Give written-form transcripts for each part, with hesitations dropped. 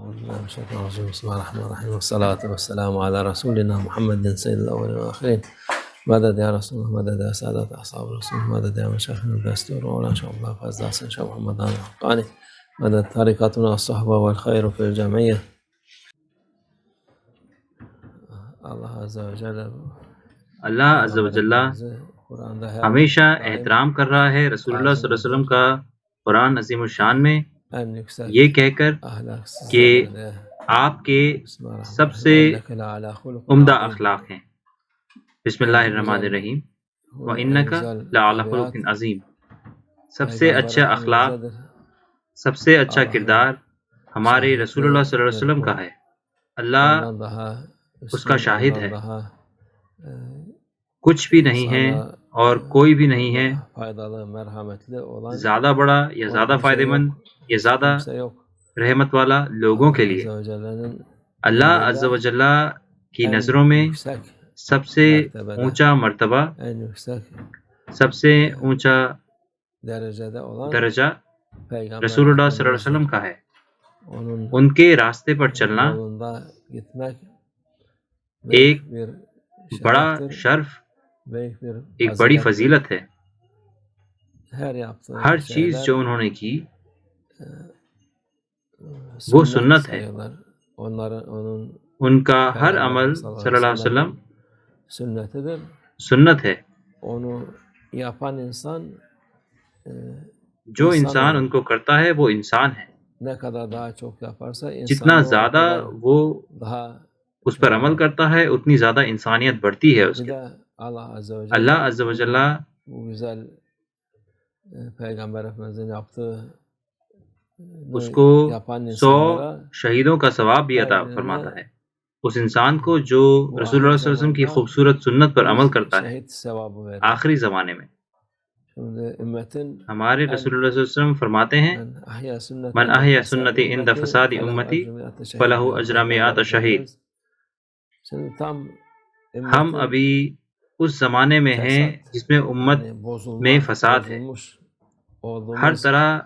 بالله من الشيطان الرجيم. بسم الله الرحمن الرحيم، والصلاة والسلام على رسولنا محمد سيد الأولين والآخرين. مدد يا رسول الله، مدد يا سادة أصحاب الرسول، مدد يا مشايخنا الدستور ولا شاء الله فاز حسن شيخ محمد الحقاني، مدد طريقتنا الصحبة والخير في الجمعية. اللہ عز و جل ہمیشہ احترام کر رہا ہے رسول اللہ صلی اللہ علیہ وسلم کا قرآن عظیم الشان میں یہ کہہ کر کہ آپ کے سب سے عمدہ اخلاق ہیں۔ بسم اللہ الرحمن الرحیم، وَإِنَّكَ لَعَلَىٰ خُلُقٍ عَظِيمٍ۔ سب سے اچھا اخلاق، سب سے اچھا کردار ہمارے رسول اللہ صلی اللہ علیہ وسلم کا ہے۔ اللہ اس کا شاہد ہے، کچھ بھی نہیں ہے اور کوئی بھی نہیں ہے زیادہ بڑا یا زیادہ فائدہ مند یا زیادہ رحمت والا لوگوں کے لیے۔ اللہ عز و جل کی نظروں میں سب سے اونچا مرتبہ، سب سے اونچا درجہ رسول اللہ صلی اللہ علیہ وسلم کا ہے۔ ان کے راستے پر چلنا ایک بڑا شرف، ایک بڑی فضیلت ہے۔ ہر چیز جو انہوں نے کی وہ سنت ہے، ان کا ہر عمل صلی اللہ علیہ وسلم سنت ہے۔ جو انسان ان کو کرتا ہے وہ انسان ہے۔ جتنا زیادہ وہ اس پر عمل کرتا ہے اتنی زیادہ انسانیت بڑھتی ہے اس کی۔ اللہ عز و جل اس کو 100 شہیدوں کا ثواب بھی عطا فرماتا ہے۔ اس انسان کو جو رسول اللہ صلی اللہ علیہ وسلم کی خوبصورت سنت پر عمل کرتا ہے آخری زمانے میں۔ ہمارے رسول اللہ صلی اللہ علیہ وسلم فرماتے ہیں، من احیا سنتی عند فساد امتی فلہ اجر مئات شہید۔ ہم ابھی اس زمانے میں ہیں جس میں امت میں فساد ہے، ہر طرح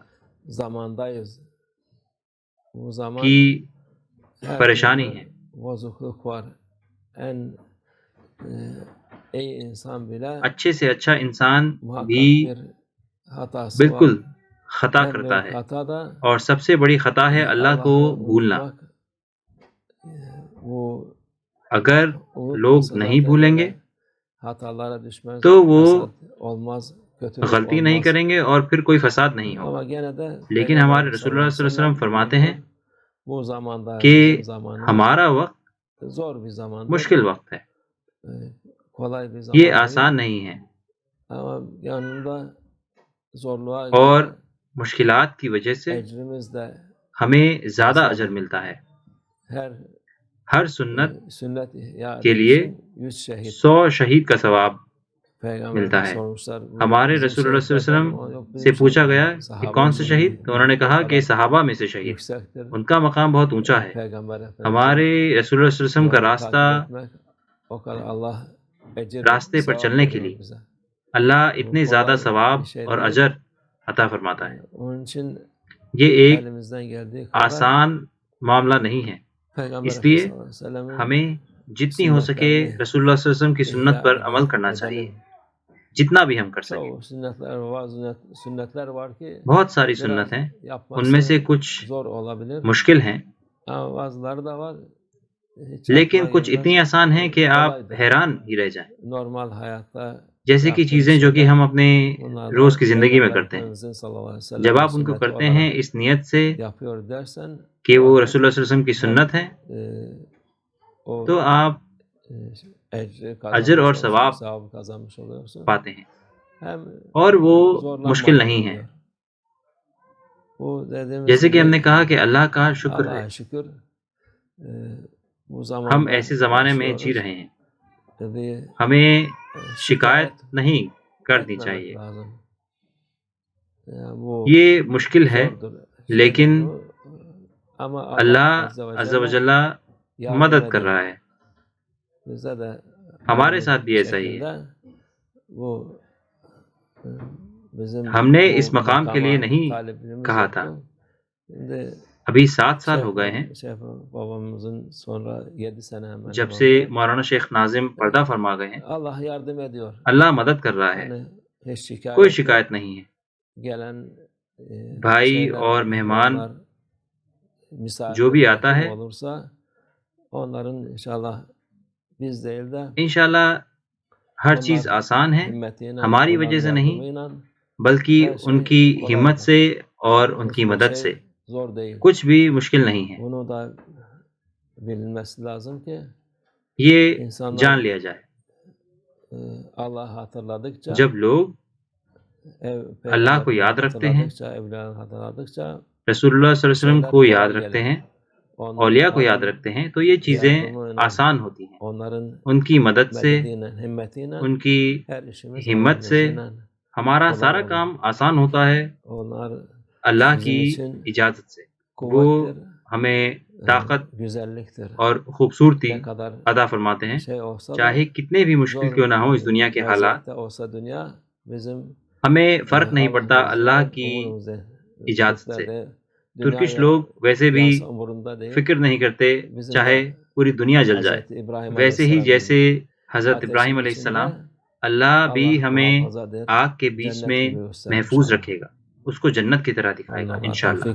کی پریشانی ہے۔ اچھے سے اچھا انسان بھی بالکل خطا کرتا ہے، اور سب سے بڑی خطا ہے اللہ کو بھولنا۔ اگر لوگ نہیں بھولیں گے تو وہ غلطی نہیں کریں گے اور پھر کوئی فساد نہیں ہوگا۔ لیکن ہمارے رسول اللہ صلی اللہ علیہ وسلم فرماتے ہیں کہ ہمارا وقت مشکل وقت ہے، یہ آسان نہیں ہے، اور مشکلات کی وجہ سے ہمیں زیادہ اجر ملتا ہے۔ ہر سنت کے لیے 100 شہید کا ثواب ملتا ہے۔ ہمارے رسول اللہ صلی اللہ علیہ وسلم سے پوچھا گیا کہ کون سے شہید؟ تو انہوں نے کہا کہ صحابہ میں سے شہید، ان کا مقام بہت اونچا ہے۔ ہمارے رسول اللہ صلی اللہ علیہ وسلم کا راستے پر چلنے کے لیے اللہ اتنے زیادہ ثواب اور اجر عطا فرماتا ہے۔ یہ ایک آسان معاملہ نہیں ہے، اس لیے ہمیں جتنی ہو سکے رسول اللہ صلی اللہ علیہ وسلم کی سنت پر عمل کرنا چاہیے، جتنا بھی ہم کر سکیں۔ بہت ساری سنت ہیں، ان میں سے کچھ مشکل ہیں، لیکن کچھ اتنی آسان ہیں کہ آپ حیران ہی رہ جائیں۔ جیسے کہ چیزیں جو کہ ہم اپنے روز کی زندگی میں کرتے ہیں، جب آپ ان کو کرتے ہیں اس نیت سے کہ وہ رسول اللہ صلی اللہ علیہ وسلم کی سنت ہے، تو آپ اجر اور ثواب پاتے ہیں، اور وہ مشکل نہیں ہے۔ جیسے کہ ہم نے کہا کہ اللہ کا شکر ہے، ہم ایسے زمانے میں جی رہے ہیں، ہمیں شکایت نہیں کرنی چاہیے۔ یہ مشکل ہے، لیکن اللہ عز و جل مدد کر رہا ہے۔ ہمارے ساتھ بھی ایسا ہی ہے۔ ہم نے اس مقام کے لیے نہیں کہا تھا، ابھی 7 سال ہو گئے ہیں جب سے مولانا شیخ ناظم پردہ فرما گئے ہیں۔ اللہ مدد کر رہا ہے، کوئی شکایت نہیں ہے۔ بھائی اور مہمان جو بھی آتا ہے انشاءاللہ ہر چیز آسان ہے، ہماری وجہ سے نہیں بلکہ ان کی ہمت سے اور ان کی مدد سے کچھ بھی مشکل نہیں ہے۔ یہ جان لیا جائے، جب لوگ اللہ کو یاد رکھتے ہیں، رسول اللہ صلی اللہ علیہ وسلم کو یاد رکھتے ہیں، اولیاء کو یاد رکھتے ہیں، تو یہ چیزیں آسان ہوتی ہیں۔ ان کی مدد سے، ان کی ہمت سے ہمارا سارا کام آسان ہوتا ہے، اللہ کی اجازت سے۔ وہ ہمیں طاقت اور خوبصورتی عطا فرماتے ہیں، چاہے کتنے بھی مشکل کیوں نہ ہوں اس دنیا کے حالات، ہمیں فرق نہیں پڑتا اللہ کی اجازت سے۔ ترکش لوگ ویسے بھی فکر نہیں کرتے چاہے پوری دنیا جل جائے، ویسے ہی جیسے حضرت ابراہیم علیہ السلام، اللہ بھی ہمیں آگ کے بیچ میں محفوظ رکھے گا، اس کو جنت کی طرح دکھائے گا انشاءاللہ۔